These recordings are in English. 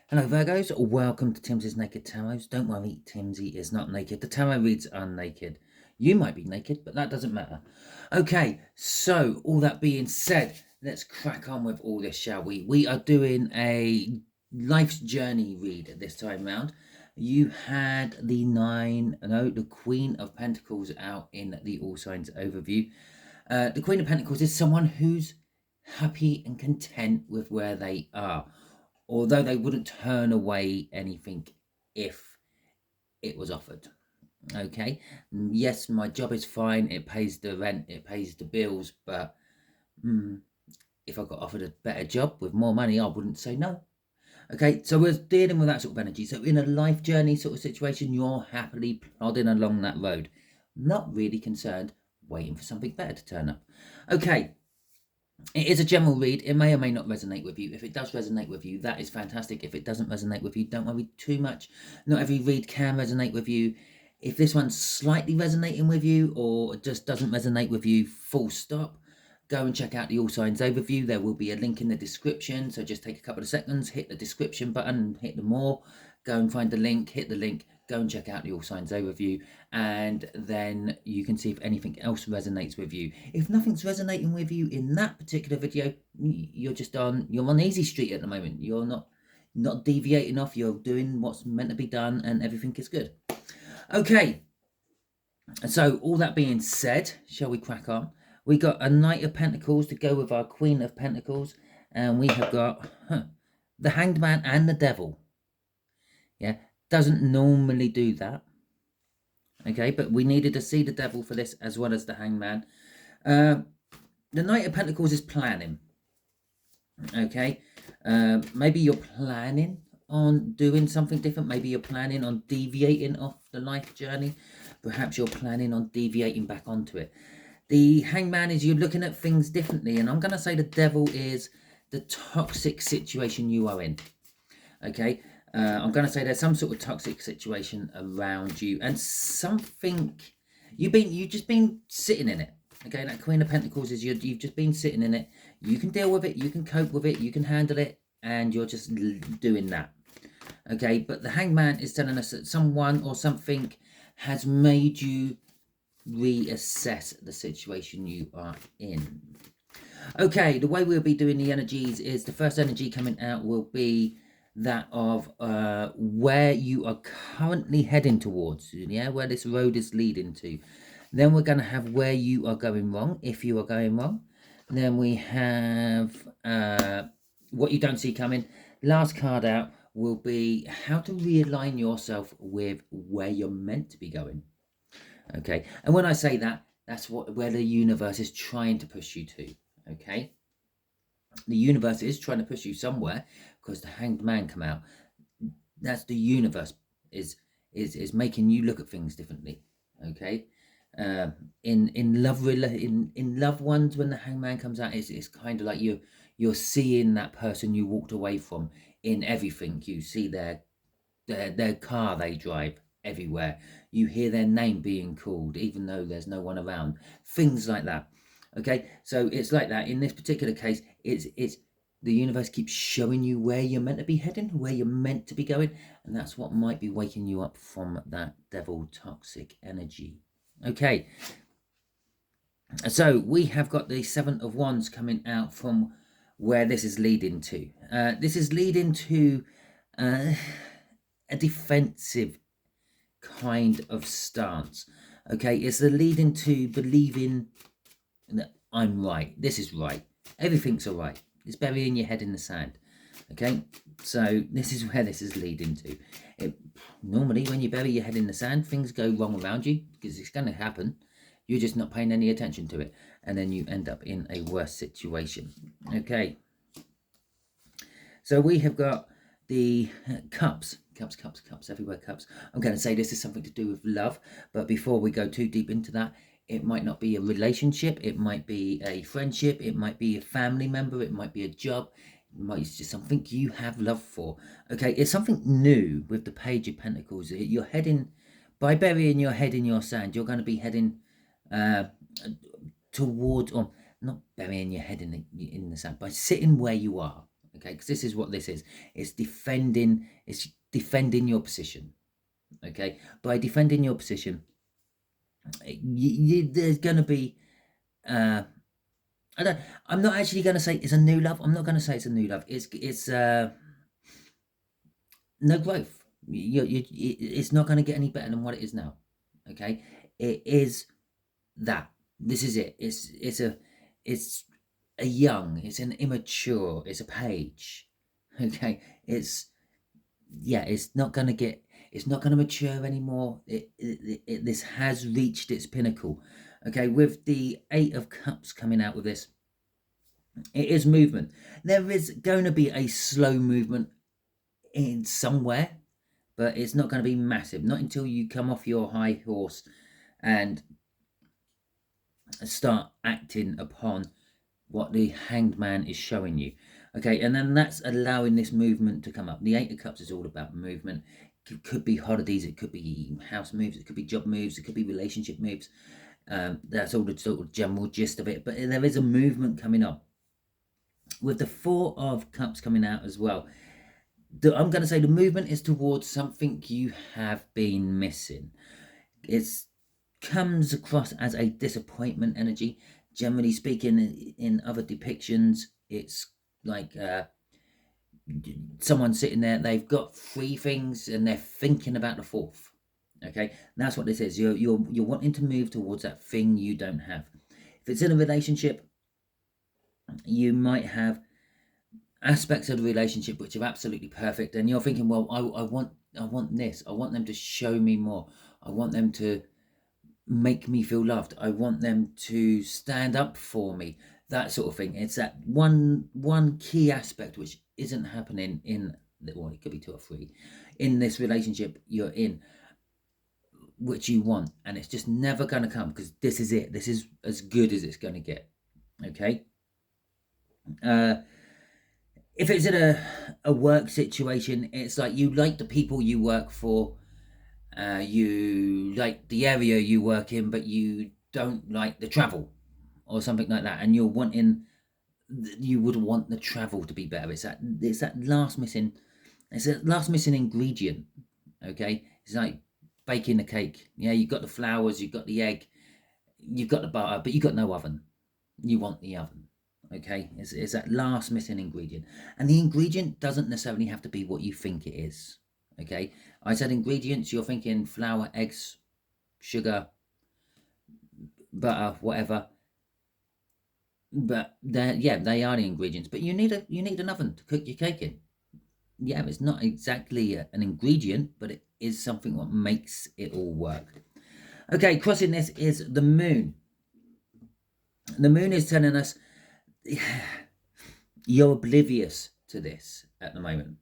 Hello Virgos, welcome to Timsy's Naked Tarot. Don't worry, Timsy is not naked. The tarot reads are naked. You might be naked, but that doesn't matter. Okay, so all that being said, let's crack on with all this, shall we? We are doing a life's journey read this time round. You had the Queen of Pentacles out in the All Signs overview. The Queen of Pentacles is someone who's happy and content with where they are, although they wouldn't turn away anything if it was offered. Okay, yes, my job is fine, it pays the rent, it pays the bills, but if I got offered a better job with more money, I wouldn't say no. Okay, so we're dealing with that sort of energy. So in a life journey sort of situation, you're happily plodding along that road, not really concerned, waiting for something better to turn up. Okay, it is a general read. It may or may not resonate with you. If it does resonate with you, that is fantastic. If it doesn't resonate with you, don't worry too much. Not every read can resonate with you. If this one's slightly resonating with you or just doesn't resonate with you, full stop, go and check out the All Signs overview. There will be a link in the description. So just take a couple of seconds, hit the description button, hit the more, go and find the link, hit the link, go and check out the All Signs overview, and then you can see if anything else resonates with you. If nothing's resonating with you in that particular video, you're on easy street at the moment. You're not deviating off, you're doing what's meant to be done, and everything is good. Okay, so all that being said, shall we crack on? We got a Knight of Pentacles to go with our Queen of Pentacles, and we have got the Hanged Man and the Devil. Yeah, doesn't normally do that. Okay, but we needed to see the Devil for this as well as the Hangman. The Knight of Pentacles is planning. Okay, maybe you're planning on doing something different. Maybe you're planning on deviating off the life journey. Perhaps you're planning on deviating back onto it. The Hangman is you're looking at things differently, and I'm going to say the Devil is the toxic situation you are in. Okay, I'm going to say there's some sort of toxic situation around you, and something you've just been sitting in it. Okay, that Queen of Pentacles is you've just been sitting in it. You can deal with it, you can cope with it, you can handle it, and you're just doing that. Okay, but the Hangman is telling us that someone or something has made you reassess the situation you are in. Okay, the way we'll be doing the energies is the first energy coming out will be that of where you are currently heading towards, yeah, where this road is leading to. Then we're going to have where you are going wrong, if you are going wrong. Then we have what you don't see coming. Last card out will be how to realign yourself with where you're meant to be going. Okay, and when I say that, that's where the universe is trying to push you to. Okay, the universe is trying to push you somewhere because the Hanged Man come out. That's the universe is making you look at things differently. Okay, in loved ones, when the Hangman comes out, it's kind of like you're seeing that person you walked away from in everything. You see their car they drive everywhere. You hear their name being called even though there's no one around. Things like that. Okay, so it's like that. In this particular case, it's the universe keeps showing you where you're meant to be heading, where you're meant to be going, and that's what might be waking you up from that devil toxic energy. Okay, so we have got the Seven of Wands coming out from where this is leading to. This is leading to a defensive kind of stance. Okay, it's the leading to believing that I'm right, this is right, everything's all right. It's burying your head in the sand. Okay, so this is where this is leading to. Normally when you bury your head in the sand, things go wrong around you because it's going to happen. You're just not paying any attention to it, and then you end up in a worse situation. Okay, so we have got the cups everywhere, cups. I'm going to say this is something to do with love, but before we go too deep into that, it might not be a relationship, it might be a friendship, it might be a family member, it might be a job, it might be just something you have love for. Okay, it's something new with the Page of Pentacles. You're heading, by burying your head in your sand, you're going to be heading towards, or not burying your head in the sand, by sitting where you are. Okay, because this is what this is. It's defending your position. Okay, by defending your position, there's going to be I'm not actually going to say it's a new love. I'm not going to say it's a new love. It's no growth. It's not going to get any better than what it is now. Okay, it is that. This is it. It's a young. It's an immature. It's a page. Okay, it's not going to get. It's not going to mature anymore. This has reached its pinnacle. Okay, with the Eight of Cups coming out with this, it is movement. There is going to be a slow movement in somewhere, but it's not going to be massive. Not until you come off your high horse and start acting upon what the Hanged Man is showing you. Okay, and then that's allowing this movement to come up. The Eight of Cups is all about movement. It could be holidays, it could be house moves, it could be job moves, it could be relationship moves. That's all the sort of general gist of it. But there is a movement coming up. With the Four of Cups coming out as well, I'm going to say the movement is towards something you have been missing. It comes across as a disappointment energy. Generally speaking, in other depictions, it's like someone sitting there, they've got three things and they're thinking about the fourth. Okay, that's what this is. You're wanting to move towards that thing you don't have. If it's in a relationship, you might have aspects of the relationship which are absolutely perfect, and you're thinking, well, I want this. I want them to show me more. I want them to make me feel loved. I want them to stand up for me. That sort of thing. It's that one key aspect which isn't happening in, well, it could be two or three, in this relationship you're in, which you want, and it's just never going to come, because this is it. This is as good as it's going to get. Okay. If it's in a work situation, it's like you like the people you work for, you like the area you work in, but you don't like the travel or something like that, and you would want the travel to be better. It's that last missing ingredient. Okay, it's like baking a cake. Yeah, you've got the flours, you've got the egg, you've got the butter, but you've got no oven. You want the oven. Okay, it's that last missing ingredient, and the ingredient doesn't necessarily have to be what you think it is. Okay, I said ingredients, you're thinking flour, eggs, sugar, butter, whatever, but they are the ingredients. But you need an oven to cook your cake in. Yeah, it's not exactly an ingredient, but it is something that makes it all work. Okay, crossing this is the moon. The moon is telling us you're oblivious to this at the moment.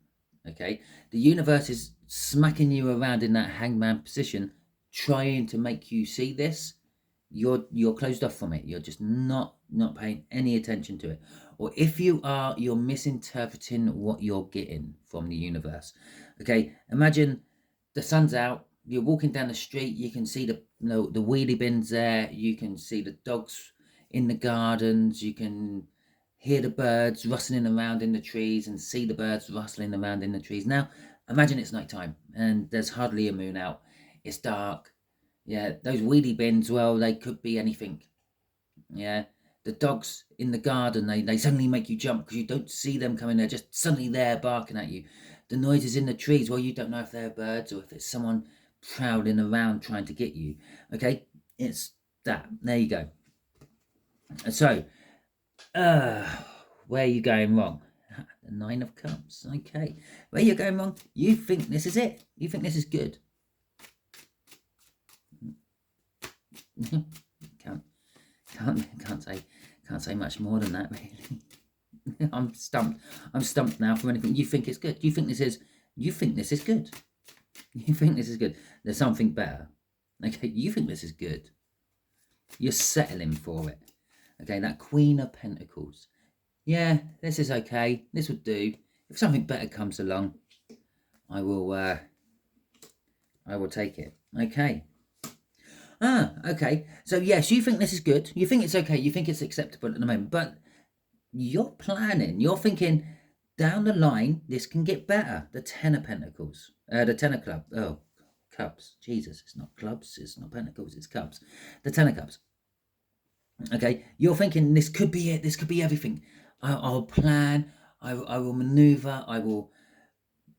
Okay, the universe is smacking you around in that hangman position, trying to make you see this. You're closed off from it. You're just not paying any attention to it. Or if you are, you're misinterpreting what you're getting from the universe. Okay, imagine the sun's out. You're walking down the street. You can see the wheelie bins there. You can see the dogs in the gardens. You can hear the birds rustling around in the trees and see the birds rustling around in the trees. Now, imagine it's nighttime and there's hardly a moon out. It's dark. Yeah, those wheelie bins, well, they could be anything. Yeah, the dogs in the garden, they suddenly make you jump because you don't see them coming. They're just suddenly there barking at you. The noises in the trees, well, you don't know if they're birds or if it's someone prowling around trying to get you. Okay, it's that. There you go. So, where are you going wrong? The Nine of Cups. Okay, where you're going wrong, you think this is it. You think this is good. Can't say much more than that, really. I'm stumped now from anything. You think it's good. You think this is good. You think this is good. There's something better. Okay, you think this is good. You're settling for it. Okay, that Queen of Pentacles. Yeah, this is okay. This would do. If something better comes along, I will take it. Okay. Okay. So yes, you think this is good. You think it's okay. You think it's acceptable at the moment. But you're planning. You're thinking, down the line, this can get better. The Ten of Pentacles, the Ten of Clubs. Oh, Cups. Jesus, it's not clubs. It's not pentacles. It's cups. The Ten of Cups. Okay, you're thinking this could be it. This could be everything. I'll plan. I will maneuver. I will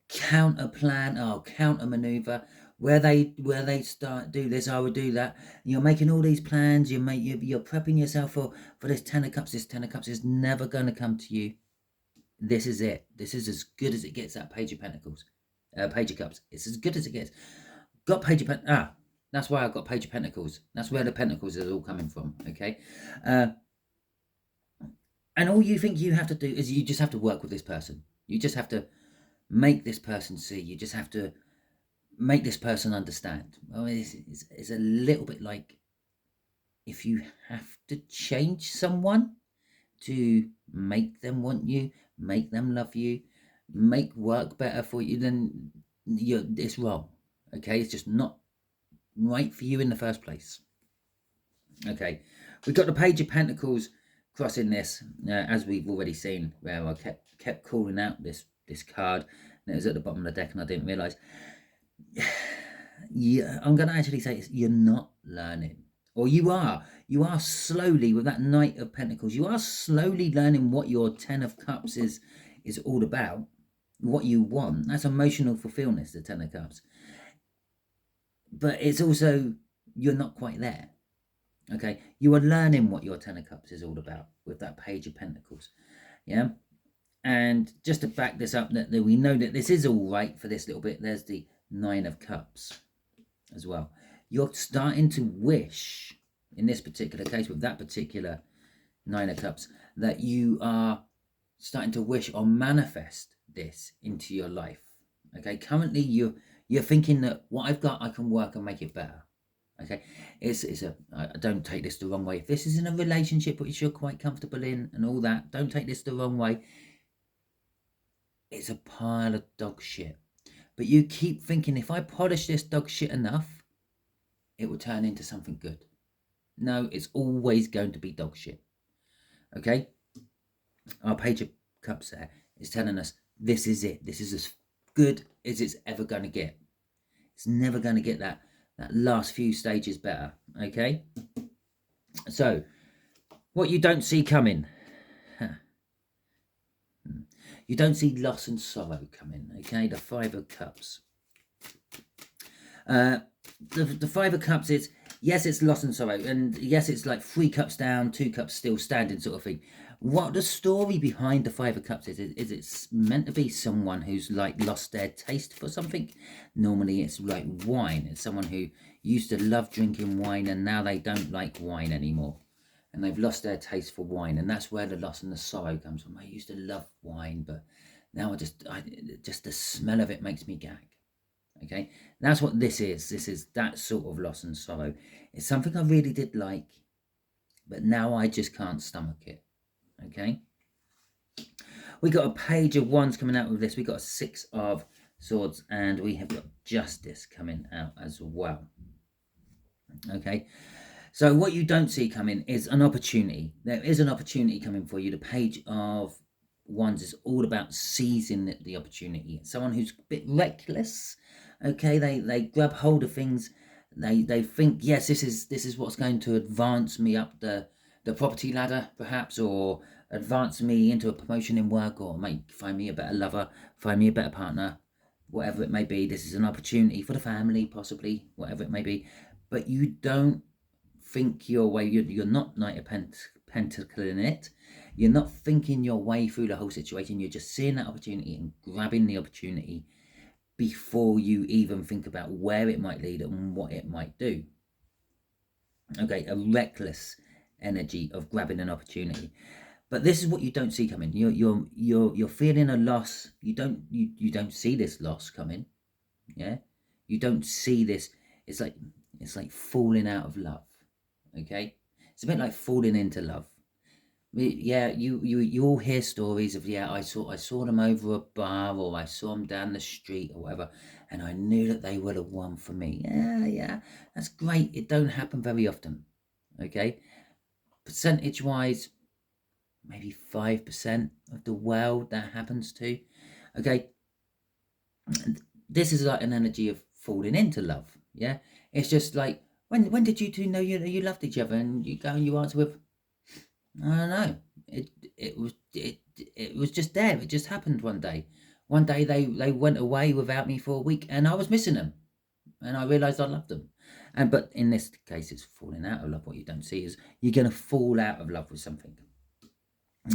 counter plan. I'll counter maneuver. Where they start do this, I will do that. You're making all these plans. You're prepping yourself for this Ten of Cups. This Ten of Cups is never going to come to you. This is it. This is as good as it gets. That Page of Pentacles, Page of Cups. It's as good as it gets. Got Page of Pentacles. That's why I've got Page of Pentacles. That's where the Pentacles is all coming from. Okay, and all you think you have to do is you just have to work with this person. You just have to make this person see. You just have to make this person understand. Well, it's a little bit like if you have to change someone to make them want you, make them love you, make work better for you, then it's wrong. Okay, it's just not right for you in the first place. Okay, we've got the Page of Pentacles crossing this, as we've already seen, where I kept calling out this card, and it was at the bottom of the deck, and I didn't realise. Yeah, I'm going to actually say you're not learning, or you are slowly with that Knight of Pentacles. You are slowly learning what your Ten of Cups is all about, what you want. That's emotional fulfillment, the Ten of Cups. But it's also, you're not quite there. Okay, you are learning what your Ten of Cups is all about with that Page of Pentacles. Yeah, and just to back this up, that we know that this is all right for this little bit. There's the Nine of Cups as well. You're starting to wish, in this particular case with that particular Nine of Cups, that you are starting to wish or manifest this into your life. Okay, currently you're thinking that what I've got, I can work and make it better. Okay, I don't take this the wrong way. If this is in a relationship which you're quite comfortable in and all that, don't take this the wrong way. It's a pile of dog shit. But you keep thinking, if I polish this dog shit enough, it will turn into something good. No, it's always going to be dog shit. Okay? Our Page of Cups there is telling us this is it. This is as good as it's ever going to get. It's never going to get that last few stages better. Okay? So, what you don't see coming. You don't see loss and sorrow coming. Okay? The Five of Cups. The Five of Cups is, yes, it's loss and sorrow, and yes, it's like 3 cups down, 2 cups still standing sort of thing. What the story behind the Five of Cups is it's meant to be someone who's like lost their taste for something. Normally it's like wine. It's someone who used to love drinking wine and now they don't like wine anymore. And they've lost their taste for wine, and that's where the loss and the sorrow comes from. I used to love wine, but now just the smell of it makes me gag. Okay, that's what this is. This is that sort of loss and sorrow. It's something I really did like, but now I just can't stomach it. Okay, we got a Page of Wands coming out with this. We got a Six of Swords, and we have got Justice coming out as well. Okay, so what you don't see coming is an opportunity. There is an opportunity coming for you. The Page of Wands is all about seizing the opportunity. Someone who's a bit reckless. Okay, they grab hold of things. They think, yes, this is what's going to advance me up the property ladder, perhaps, or advance me into a promotion in work, or find me a better lover, find me a better partner, whatever it may be. This is an opportunity for the family, possibly, whatever it may be. But you don't think your way. You're not Knight of Pentacle in it. You're not thinking your way through the whole situation. You're just seeing that opportunity and grabbing the opportunity before you even think about where it might lead and what it might do. Okay, a reckless energy of grabbing an opportunity. But this is what you don't see coming. You're feeling a loss. You don't see this loss coming. Yeah, you don't see this. It's like falling out of love. Okay, it's a bit like falling into love. Yeah, you all hear stories of, yeah, I saw them over a bar, or I saw them down the street or whatever, and I knew that they were the one for me. Yeah, that's great. It don't happen very often. Okay, percentage wise, maybe 5% of the world that happens to. Okay, this is like an energy of falling into love. Yeah, it's just like, when did you two know you loved each other? And you go and you answer with, I don't know. It was just there. It just happened one day. One day they went away without me for a week, and I was missing them, and I realised I loved them. And but in this case, it's falling out of love. What you don't see is you're gonna fall out of love with something.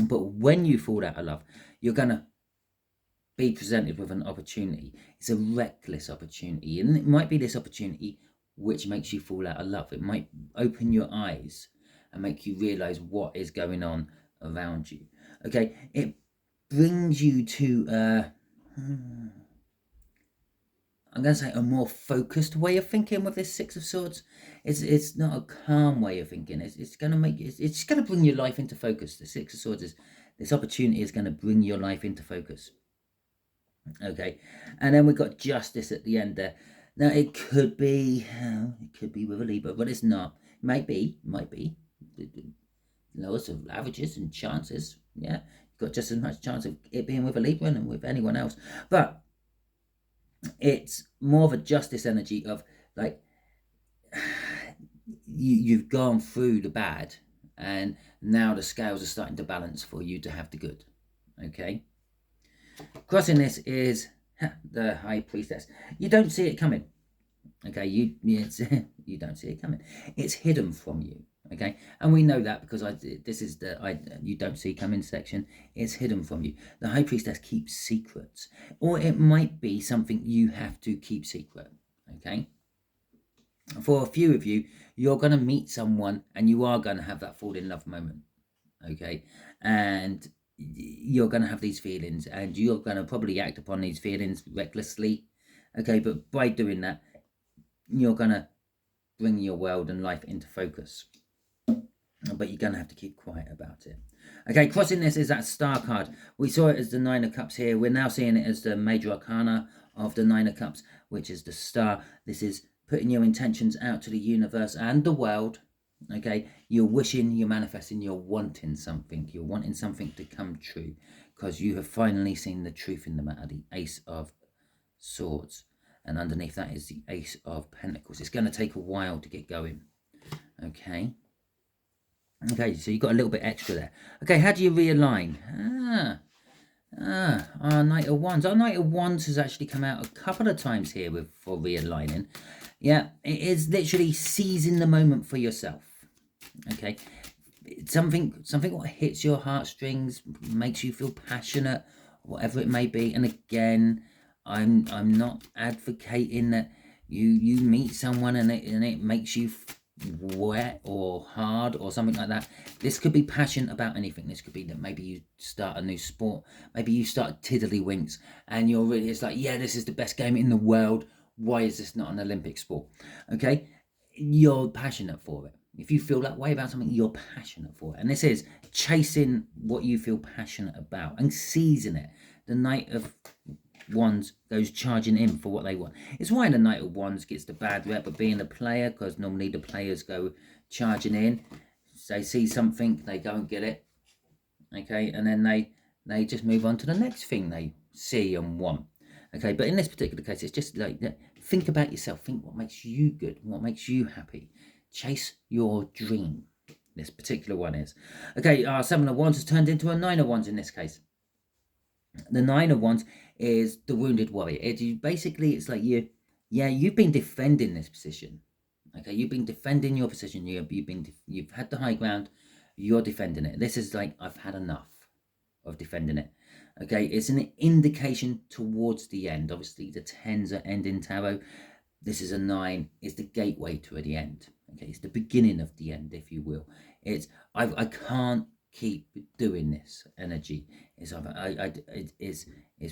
But when you fall out of love, you're gonna be presented with an opportunity. It's a reckless opportunity, and it might be this opportunity which makes you fall out of love. It might open your eyes and make you realize what is going on around you. Okay, it brings you to I'm going to say a more focused way of thinking with this Six of Swords. It's not a calm way of thinking. It's going to make it's going to bring your life into focus. The Six of Swords is, this opportunity is going to bring your life into focus. Okay, and then we've got Justice at the end there. Now it could be with a Libra, but it's not. Might be. Lots of averages and chances. Yeah, you've got just as much chance of it being with a Libra and with anyone else, but it's more of a justice energy of like, you've gone through the bad, and now the scales are starting to balance for you to have the good. Okay, crossing this is the High Priestess. You don't see it coming. Okay, you don't see it coming. It's hidden from you. Okay, and we know that because this is the you don't see coming section. It's hidden from you. The High Priestess keeps secrets, or it might be something you have to keep secret. Okay, for a few of you, you're going to meet someone and you are going to have that fall in love moment. Okay, and you're going to have these feelings, and you're going to probably act upon these feelings recklessly. Okay, but by doing that, you're going to bring your world and life into focus, but you're going to have to keep quiet about it. Okay, crossing this is that Star card. We saw it as the Nine of Cups here. We're now seeing it as the Major Arcana of the Nine of Cups, which is the Star. This is putting your intentions out to the universe and the world. Okay, you're wishing, you're manifesting, you're wanting something. You're wanting something to come true because you have finally seen the truth in the matter, the Ace of Swords. And underneath that is the Ace of Pentacles. It's going to take a while to get going. Okay. Okay, so you've got a little bit extra there. Okay, how do you realign? Our Knight of Wands. Our Knight of Wands has actually come out a couple of times here for realigning. Yeah, it is literally seizing the moment for yourself. Okay, something what hits your heartstrings, makes you feel passionate, whatever it may be. And again, I'm not advocating that you meet someone and it makes you wet or hard or something like that. This could be passion about anything. This could be that maybe you start a new sport, maybe you start tiddlywinks and you're really, it's like, yeah, this is the best game in the world, why is this not an Olympic sport? Okay, you're passionate for it. If you feel that way about something, you're passionate for it. And this is chasing what you feel passionate about and seizing it. The Knight of Wands goes charging in for what they want. It's why the Knight of Wands gets the bad rep of being a player, because normally the players go charging in. They see something, they go and get it. Okay, and then they just move on to the next thing they see and want. Okay, but in this particular case, it's just like, think about yourself. Think what makes you good, what makes you happy. Chase your dream. This particular one is. Okay, our Seven of Wands has turned into a Nine of Wands in this case. The Nine of Wands is the wounded warrior. Basically, it's like you've been defending this position. Okay, you've been defending your position. You've had the high ground. You're defending it. This is like, I've had enough of defending it. Okay, it's an indication towards the end. Obviously, the 10s are end in tarot. This is a 9. It's the gateway to the end. Okay, it's the beginning of the end, if you will. It's I can't keep doing this energy. It's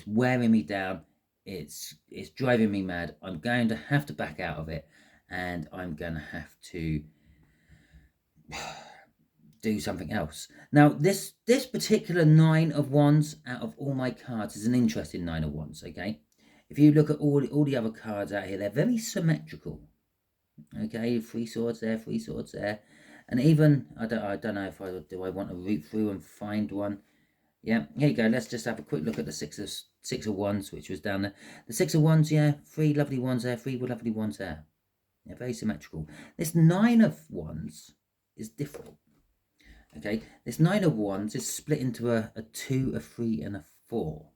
wearing me down. It's driving me mad. I'm going to have to back out of it, and I'm going to have to do something else. Now, this particular Nine of Wands out of all my cards is an interesting Nine of Wands. Okay, if you look at all the other cards out here, they're very symmetrical. Okay, 3 swords there, 3 swords there. And even, I don't know if I want to root through and find one. Yeah, here you go. Let's just have a quick look at the six of wands, which was down there. The 6 of wands, yeah, 3 lovely wands there, 3 lovely wands there. Yeah, very symmetrical. This 9 of wands is different. Okay, this 9 of wands is split into a 2, a 3, and a 4.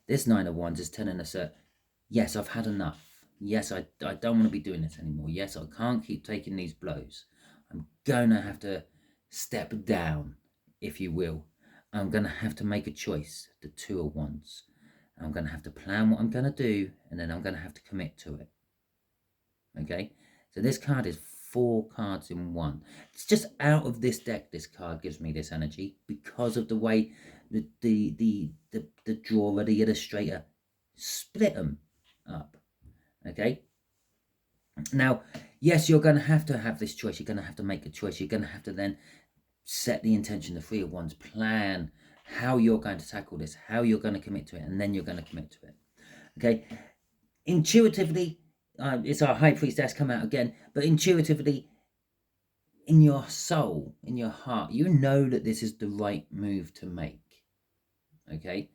This 9 of wands is telling us that, yes, I've had enough. Yes, I don't want to be doing this anymore. Yes, I can't keep taking these blows. I'm going to have to step down, if you will. I'm going to have to make a choice, the 2 of wands. I'm going to have to plan what I'm going to do, and then I'm going to have to commit to it. Okay, so this card is 4 cards in one. It's just out of this deck, this card gives me this energy because of the way the drawer, the illustrator, split them up. Okay, now, yes, you're going to have this choice. You're going to have to make a choice. You're going to have to then set the intention, the 3 of wands, plan how you're going to tackle this, how you're going to commit to it, and then you're going to commit to it. Okay, intuitively, it's our high priestess come out again, but intuitively, in your soul, in your heart, you know that this is the right move to make. Okay,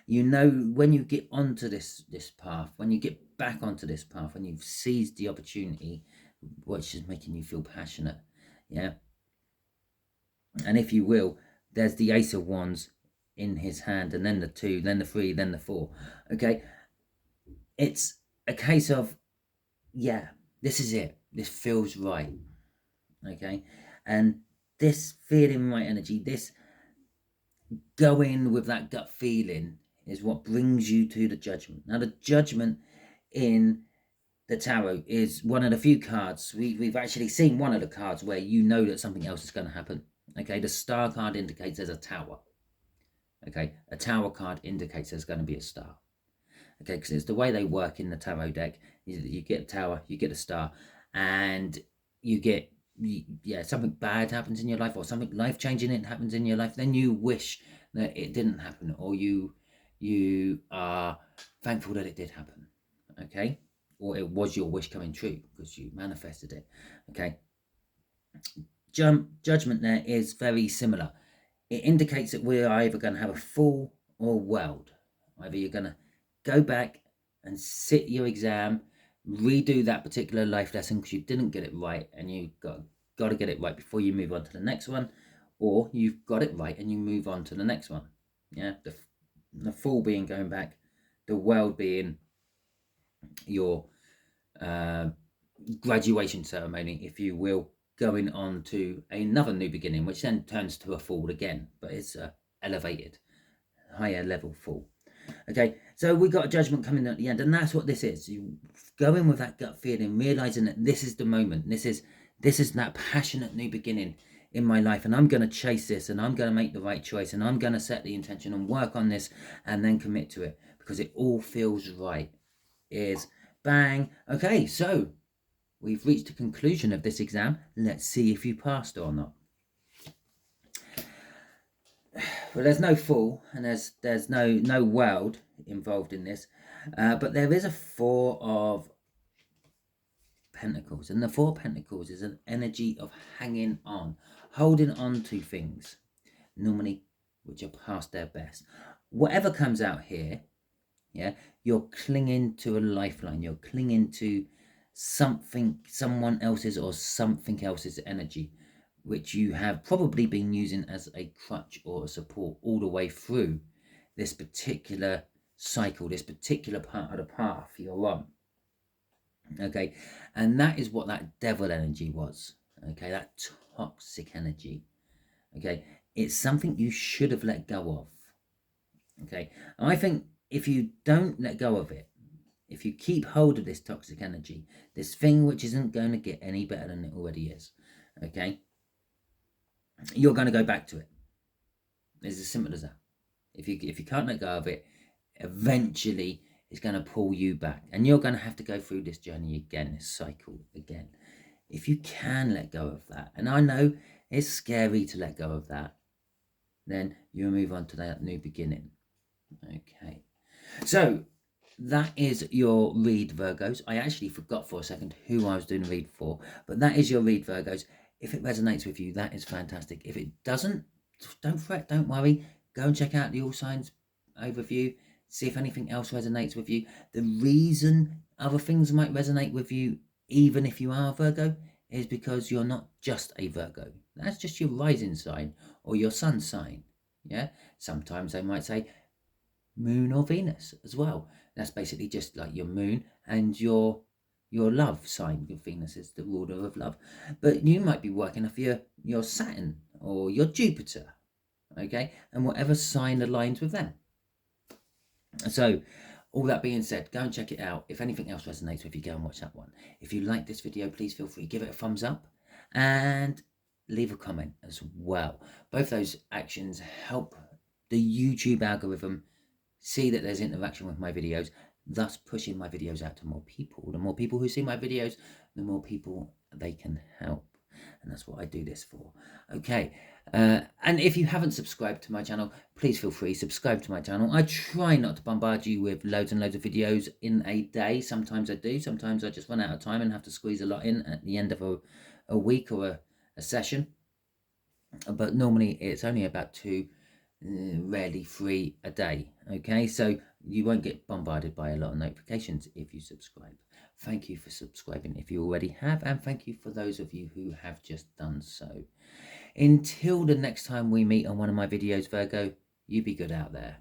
you know when you get onto this path, when you get back onto this path, when you've seized the opportunity, which is making you feel passionate, yeah. And if you will, there's the Ace of Wands in his hand, and then the 2, then the 3, then the 4. Okay, it's a case of, yeah, this is it. This feels right. Okay, and this feeling right energy, this going with that gut feeling is what brings you to the Judgment. Now, the Judgment in the tarot is one of the few cards, we've actually seen one of the cards where you know that something else is going to happen. Okay, the Star card indicates there's a tower. Okay, a Tower card indicates there's going to be a star. Okay, because it's the way they work in the tarot deck. You get a tower, you get a star, and you get, yeah, something bad happens in your life, or something life-changing happens in your life, then you wish that it didn't happen, or you are thankful that it did happen. Okay, or it was your wish coming true because you manifested it. Okay, Judgment there is very similar. It indicates that we're either going to have a fall or a world. Either you're going to go back and sit your exam, redo that particular life lesson because you didn't get it right, and you got to get it right before you move on to the next one, or you've got it right and you move on to the next one. Yeah, the fall being going back, the world being your graduation ceremony, if you will, going on to another new beginning, which then turns to a fall again, but it's a elevated, higher level fall. Okay, so we got a Judgment coming at the end, and that's what this is. You go in with that gut feeling, realizing that this is the moment. This is that passionate new beginning in my life, and I'm going to chase this, and I'm going to make the right choice, and I'm going to set the intention and work on this, and then commit to it because it all feels right. Is bang. Okay, so we've reached the conclusion of this exam. Let's see if you passed or not. Well, there's no fall, and there's no world involved in this, but there is a 4 of Pentacles, and the 4 of Pentacles is an energy of hanging on, holding on to things, normally which are past their best. Whatever comes out here, yeah, you're clinging to a lifeline. You're clinging to something, someone else's or something else's energy, which you have probably been using as a crutch or a support all the way through this particular cycle, this particular part of the path you're on. Okay, and that is what that devil energy was. Okay, that toxic energy. Okay, it's something you should have let go of. Okay, I think if you don't let go of it, if you keep hold of this toxic energy, this thing which isn't going to get any better than it already is, okay, you're going to go back to it. It's as simple as that. If you can't let go of it, eventually it's going to pull you back, and you're going to have to go through this journey again, this cycle again. If you can let go of that, and I know it's scary to let go of that, then you'll move on to that new beginning. Okay, so that is your read, Virgos. I actually forgot for a second who I was doing the read for, but that is your read, Virgos. If it resonates with you, that is fantastic. If it doesn't, don't fret, don't worry. Go and check out the all signs overview. See if anything else resonates with you. The reason other things might resonate with you, even if you are a Virgo, is because you're not just a Virgo. That's just your rising sign or your sun sign. Yeah. Sometimes they might say moon or Venus as well. That's basically just like your moon and your love sign. Your Venus is the ruler of love, but you might be working off your Saturn or your Jupiter, okay, and whatever sign aligns with them. So all that being said, go and check it out. If anything else resonates with you, go and watch that one. If you like this video, please feel free to give it a thumbs up and leave a comment as well. Both those actions help the YouTube algorithm see that there's interaction with my videos, thus pushing my videos out to more people. The more people who see my videos, the more people they can help. And that's what I do this for. Okay. And if you haven't subscribed to my channel, please feel free, subscribe to my channel. I try not to bombard you with loads and loads of videos in a day. Sometimes I do. Sometimes I just run out of time and have to squeeze a lot in at the end of a week or a session. But normally it's only about 2, rarely 3 a day. Okay, so you won't get bombarded by a lot of notifications if you subscribe. Thank you for subscribing if you already have, and thank you for those of you who have just done so. Until the next time we meet on one of my videos, Virgo, you be good out there.